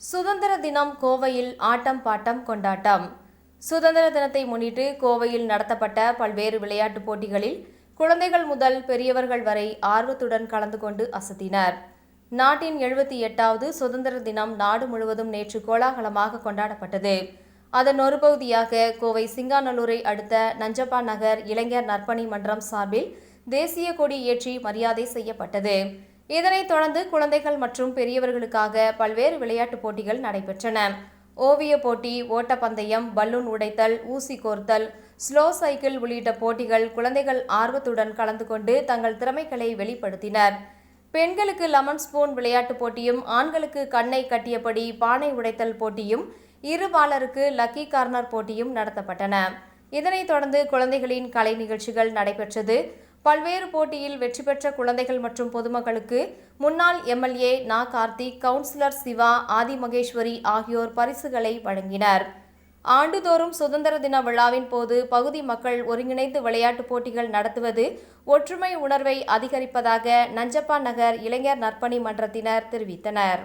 சுதந்திர தினம் கோவையில் ஆட்டம் பாட்டம் கொண்டாட்டம். சுதந்திர தினத்தை முன்னிட்டு கோவையில் நடத்தப்பட்ட பல்வேறு விளையாட்டுப் போட்டிகளில் குழந்தைகள் முதல் பெரியவர்கள் வரை ஆர்வத்துடன் கலந்து கொண்டு அசத்தினர். நாட்டின் 78வது சுதந்திர தினம் நாடு முழுவதும் நேற்று கோலாகலமாக கொண்டாடப்பட்டது. அதன் ஒரு பகுதியாக கோவை சிங்காநல்லூரை அடுத்த நஞ்சப்பா நகர் இளைஞர் நற்பணி மன்றம் சார்பில் தேசிய கொடி ஏற்றி மரியாதை செய்யப்பட்டது. இதனைத் தொடர்ந்து குழந்தைகள் மற்றும் பெரியவர்களுக்காக பல்வேறு விளையாட்டுப் போட்டிகள் நடைபெற்றன. ஓவிய போட்டி, ஓட்டப்பந்தயம், பலூன் உடைத்தல், ஊசி கோர்த்தல், ஸ்லோ சைக்கிள் உள்ளிட்ட போட்டிகள் குழந்தைகள் ஆர்வத்துடன் கலந்து கொண்டு தங்கள் திறமைகளை வெளிப்படுத்தினர். பெண்களுக்கு லெமன் ஸ்பூன் விளையாட்டுப் போட்டியும், ஆண்களுக்கு கண்ணை கட்டியபடி பானை உடைத்தல் போட்டியும், இருபாலருக்கு லக்கி கார்னர் போட்டியும் நடத்தப்பட்டன. இதனைத் தொடர்ந்து குழந்தைகளின் கலை நிகழ்ச்சிகள் நடைபெற்றது. பல்வேறு போட்டியில் வெற்றி பெற்ற குழந்தைகள் மற்றும் பொதுமக்களுக்கு முன்னாள் எம்எல்ஏ நா. கார்த்திக், கவுன்சிலர் சிவா, ஆதி மகேஸ்வரி ஆகியோர் பரிசுகளை வழங்கினர். ஆண்டுதோறும் சுதந்திர தின விழாவின் போது பகுதி மக்கள் ஒருங்கிணைந்து விளையாட்டுப் போட்டிகள் நடத்துவது ஒற்றுமை உணர்வை அதிகரிப்பதாக நஞ்சப்பா நகர் இளைஞர் நற்பணி மன்றத்தினர் தெரிவித்தனர்.